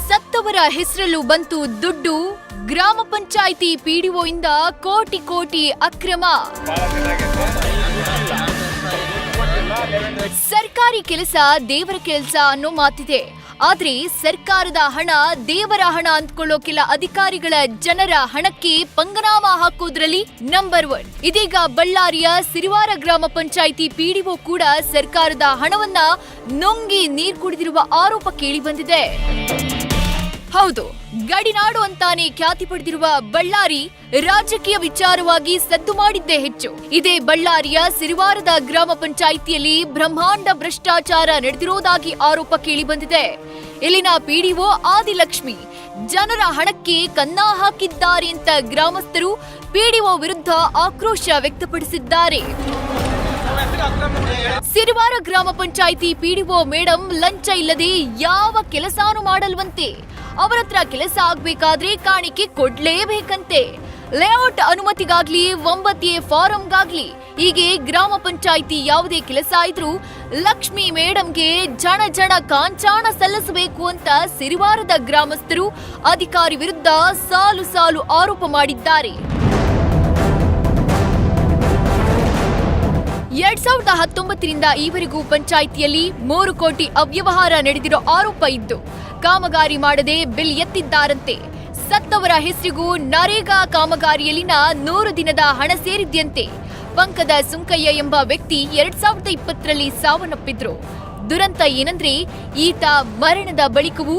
ಸತ್ತವರ ಹೆಸರಲ್ಲೂ ಬಂತು ದುಡ್ಡು. ಗ್ರಾಮ ಪಂಚಾಯಿತಿ ಪಿಡಿಒ ಇಂದ ಕೋಟಿ ಕೋಟಿ ಅಕ್ರಮ. ಸರ್ಕಾರಿ ಕೆಲಸ ದೇವರ ಕೆಲಸ ಅನ್ನೋ ಮಾತಿದೆ. ಆದ್ರೆ ಸರ್ಕಾರದ ಹಣ ದೇವರ ಹಣ ಅಂದ್ಕೊಳ್ಳೋ ಕೆಲ ಅಧಿಕಾರಿಗಳ ಜನರ ಹಣಕ್ಕೆ ಪಂಗನಾಮ ಹಾಕೋದ್ರಲ್ಲಿ ನಂಬರ್ 1. ಇದೀಗ ಬಳ್ಳಾರಿಯ ಸಿರಿವಾರ ಗ್ರಾಮ ಪಂಚಾಯಿತಿ ಪಿಡಿಒ ಕೂಡ ಸರ್ಕಾರದ ಹಣವನ್ನ ನುಂಗಿ ನೀರು ಕುಡಿದಿರುವ ಆರೋಪ ಕೇಳಿ ಬಂದಿದೆ. ಹೌದು, ಗಡಿನಾಡು ಅಂತಾನೆ ಖ್ಯಾತಿ ಪಡೆದಿರುವ ಬಳ್ಳಾರಿ ರಾಜಕೀಯ ವಿಚಾರವಾಗಿ ಸದ್ದು ಮಾಡಿದ್ದೇ ಹೆಚ್ಚು. ಇದೇ ಬಳ್ಳಾರಿಯ ಸಿರಿವಾರದ ಗ್ರಾಮ ಪಂಚಾಯಿತಿಯಲ್ಲಿ ಬ್ರಹ್ಮಾಂಡ ಭ್ರಷ್ಟಾಚಾರ ನಡೆದಿರೋದಾಗಿ ಆರೋಪ ಕೇಳಿ ಬಂದಿದೆ. ಇಲ್ಲಿನ ಪಿಡಿಒ ಆದಿಲಕ್ಷ್ಮಿ ಜನರ ಹಣಕ್ಕೆ ಕನ್ನ ಹಾಕಿದ್ದಾರೆ ಅಂತ ಗ್ರಾಮಸ್ಥರು ಪಿಡಿಒ ವಿರುದ್ಧ ಆಕ್ರೋಶ ವ್ಯಕ್ತಪಡಿಸಿದ್ದಾರೆ. ಸಿರಿವಾರ ಗ್ರಾಮ ಪಂಚಾಯಿತಿ ಪಿಡಿಒ ಮೇಡಂ ಲಂಚ ಇಲ್ಲದೆ ಯಾವ ಕೆಲಸಾನು ಮಾಡಲ್ವಂತೆ. ಅವರತ್ರ ಕೆಲಸ ಆಗ್ಬೇಕಾದ್ರೆ ಕಾಣಿಕೆ ಕೊಡ್ಲೇಬೇಕಂತೆ. ಲೇಔಟ್ ಅನುಮತಿಗಾಗ್ಲಿ 9A ಫಾರಂಗಾಗ್ಲಿ ಹೀಗೆ ಗ್ರಾಮ ಪಂಚಾಯಿತಿ ಯಾವುದೇ ಕೆಲಸ ಇದ್ರೂ ಲಕ್ಷ್ಮಿ ಮೇಡಂಗೆ ಜಣ ಕಾಂಚಾಣ ಸಲ್ಲಿಸಬೇಕು ಅಂತ ಸಿರಿವಾರದ ಗ್ರಾಮಸ್ಥರು ಅಧಿಕಾರಿ ವಿರುದ್ಧ ಸಾಲು ಸಾಲು ಆರೋಪ ಮಾಡಿದ್ದಾರೆ. 2019ರಿಂದ ಈವರೆಗೂ ಪಂಚಾಯಿತಿಯಲ್ಲಿ 3 ಕೋಟಿ ಅವ್ಯವಹಾರ ನಡೆದಿರೋ ಆರೋಪ ಇದ್ದು ಕಾಮಗಾರಿ ಮಾಡದೆ ಬಿಲ್ ಎತ್ತಿದ್ದಾರಂತೆ. ಸತ್ತವರ ಹೆಸರಿಗೂ ನರೇಗಾ ಕಾಮಗಾರಿಯಲ್ಲಿನ 100 ದಿನದ ಹಣ ಸೇರಿದ್ಯಂತೆ. ಪಂಕದ ಸುಂಕಯ್ಯ ಎಂಬ ವ್ಯಕ್ತಿ 2020ರಲ್ಲಿ ಸಾವನ್ನಪ್ಪಿದ್ರು. ದುರಂತ ಏನಂದ್ರೆ ಈತ ಮರಣದ ಬಳಿಕವೂ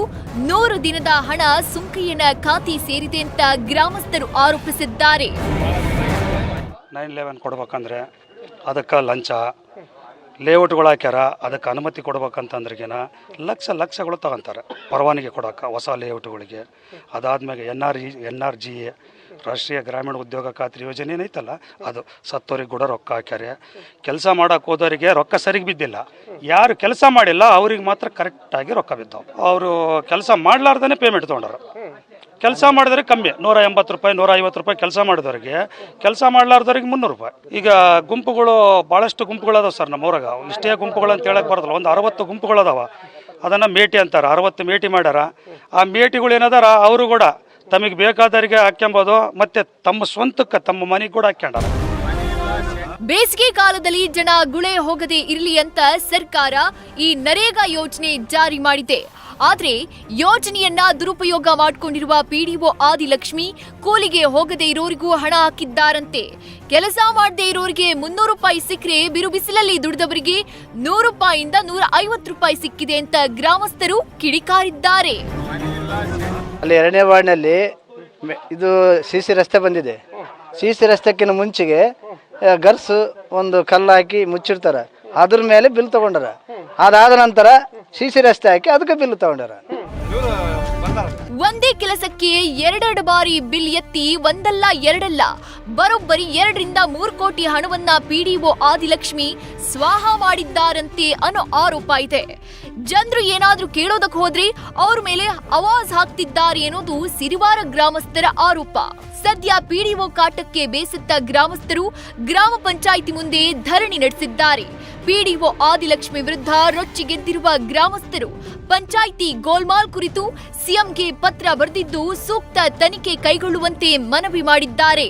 100 ದಿನದ ಹಣ ಸುಂಕಯ್ಯನ ಖಾತೆ ಸೇರಿದೆ ಅಂತ ಗ್ರಾಮಸ್ಥರು ಆರೋಪಿಸಿದ್ದಾರೆ. 9/11 ಕೊಡ್ಬೇಕಂದ್ರೆ ಅದಕ್ಕೆ ಲಂಚ, ಲೇಔಟ್ಗಳು ಹಾಕ್ಯಾರ ಅದಕ್ಕೆ ಅನುಮತಿ ಕೊಡ್ಬೇಕಂತಂದ್ರಿಗೇನ ಲಕ್ಷಗಳು ತಗೊಂತಾರೆ ಪರವಾನಗಿ ಕೊಡೋಕೆ ಹೊಸ ಲೇಔಟ್ಗಳಿಗೆ. ಅದಾದ್ಮೇಲೆ NRG ರಾಷ್ಟ್ರೀಯ ಗ್ರಾಮೀಣ ಉದ್ಯೋಗ ಖಾತ್ರಿ ಯೋಜನೆ ಏನೈತಲ್ಲ ಅದು ಸತ್ತೋರಿಗೆ ಕೂಡ ರೊಕ್ಕ ಹಾಕ್ಯಾರೆ. ಕೆಲಸ ಮಾಡೋಕೆ ಹೋದವರಿಗೆ ರೊಕ್ಕ ಸರಿಗೆ ಬಿದ್ದಿಲ್ಲ. ಯಾರು ಕೆಲಸ ಮಾಡಿಲ್ಲ ಅವ್ರಿಗೆ ಮಾತ್ರ ಕರೆಕ್ಟಾಗಿ ರೊಕ್ಕ ಬಿದ್ದಾವೆ. ಅವರು ಕೆಲಸ ಮಾಡಲಾರ್ದೇ ಪೇಮೆಂಟ್ ತೊಗೊಂಡರು. ಕೆಲಸ ಮಾಡಿದ್ರೆ ಕಮ್ಮಿ 180 ರೂಪಾಯಿ 150 ರೂಪಾಯಿ ಕೆಲಸ ಮಾಡಿದವ್ರಿಗೆ, ಕೆಲಸ ಮಾಡಲಾರ್ದವ್ರಿಗೆ 300 ರೂಪಾಯಿ. ಈಗ ಗುಂಪುಗಳು ಭಾಳಷ್ಟು ಗುಂಪುಗಳದಾವ ಸರ್ ನಮ್ಮೂರಾಗ. ಇಷ್ಟೇ ಗುಂಪುಗಳು ಅಂತ ಹೇಳಕ್ ಬರೋದಿಲ್ಲ, ಒಂದು 60 ಗುಂಪುಗಳದಾವ. ಅದನ್ನು ಮೇಟಿ ಅಂತಾರೆ. 60 ಮೇಟಿ ಮಾಡ್ಯಾರ. ಆ ಮೇಟಿಗಳು ಏನದಾರ ಅವರು ಕೂಡ ತಮಗೆ ಬೇಕಾದವರಿಗೆ ಹಾಕ್ಯಂಬೋದು, ಮತ್ತೆ ತಮ್ಮ ಸ್ವಂತಕ್ಕೆ ತಮ್ಮ ಮನೆಗೆ ಕೂಡ ಹಾಕ್ಯಂಡಾರ. ಬೇಸಿಗೆ ಕಾಲದಲ್ಲಿ ಜನ ಗುಳೆ ಹೋಗದೆ ಇರಲಿ ಅಂತ ಸರ್ಕಾರ ಈ ನರೇಗಾ ಯೋಜನೆ ಜಾರಿ ಮಾಡಿದೆ. ಆದ್ರೆ ಯೋಜನೆಯನ್ನ ದುರುಪಯೋಗ ಮಾಡಿಕೊಂಡಿರುವ ಪಿಡಿಒ ಆದಿಲಕ್ಷ್ಮಿ ಕೂಲಿಗೆ ಹೋಗದೆ ಇರೋರಿಗೂ ಹಣ ಹಾಕಿದ್ದಾರಂತೆ. ಕೆಲಸ ಮಾಡದೆ ಇರೋರಿಗೆ 300 ರೂಪಾಯಿ ಸಿಕ್ಕರೆ ಬಿರು ಬಿಸಿಲಲ್ಲಿ ದುಡಿದವರಿಗೆ 100 ರೂಪಾಯಿಯಿಂದ 150 ರೂಪಾಯಿ ಸಿಕ್ಕಿದೆ ಅಂತ ಗ್ರಾಮಸ್ಥರು ಕಿಡಿಕಾರಿದ್ದಾರೆ. ಅಲ್ಲಿ 2ನೇ ವಾರ್ಡ್ನಲ್ಲಿ ಇದು ಸಿಸಿ ರಸ್ತೆ ಬಂದಿದೆ. ಸಿಸಿ ರಸ್ತೆಕ್ಕಿಂತ ಮುಂಚೆಗೆ ಗರ್ಸು ಒಂದು ಕಲ್ಲು ಹಾಕಿ ಮುಚ್ಚಿರ್ತಾರೆ. ಅದ್ರ ಮೇಲೆ ಬಿಲ್ ತಗೊಂಡಾರ. ಅದಾದ ನಂತರ ಸಿಸಿ ರಸ್ತೆ ಹಾಕಿ ಅದಕ್ಕೆ ಬಿಲ್ ತಗೊಂಡಾರ. ಒಂದೇ ಕೆಲಸಕ್ಕೆ 2 ಬಾರಿ ಬಿಲ್ ಎತ್ತಿ ಒಂದಲ್ಲ ಎರಡಲ್ಲ ಬರೋಬ್ಬರಿ 2 ರಿಂದ 3 ಕೋಟಿ ಹಣವನ್ನ ಪಿಡಿಒ ಆದಿಲಕ್ಷ್ಮಿ ಸ್ವಾಹ ಮಾಡಿದ್ದಾರಂತೆ ಅನ್ನೋ ಆರೋಪ ಇದೆ. ಜನರು ಏನಾದ್ರೂ ಕೇಳೋದಕ್ಕೆ ಹೋದ್ರೆ ಅವ್ರ ಮೇಲೆ ಆವಾಜ್ ಹಾಕ್ತಿದ್ದಾರೆ ಅನ್ನೋದು ಸಿರಿವಾರ ಗ್ರಾಮಸ್ಥರ ಆರೋಪ. ಸದ್ಯ ಪಿಡಿಒ ಕಾಟಕ್ಕೆ ಬೇಸತ್ತ ಗ್ರಾಮಸ್ಥರು ಗ್ರಾಮ ಪಂಚಾಯಿತಿ ಮುಂದೆ ಧರಣಿ ನಡೆಸಿದ್ದಾರೆ. ಪಿಡಿಒ ಆದಿಲಕ್ಷ್ಮಿ ವಿರುದ್ಧ ರೊಚ್ಚಿಗೆದ್ದಿರುವ ಗ್ರಾಮಸ್ಥರು ಪಂಚಾಯಿತಿ ಗೋಲ್ಮಾಲ್ ಕುರಿತು ಸಿಎಂಗೆ ಪತ್ರ ಬರೆದಿದ್ದು ಸೂಕ್ತ ತನಿಖೆ ಕೈಗೊಳ್ಳುವಂತೆ ಮನವಿ ಮಾಡಿದ್ದಾರೆ.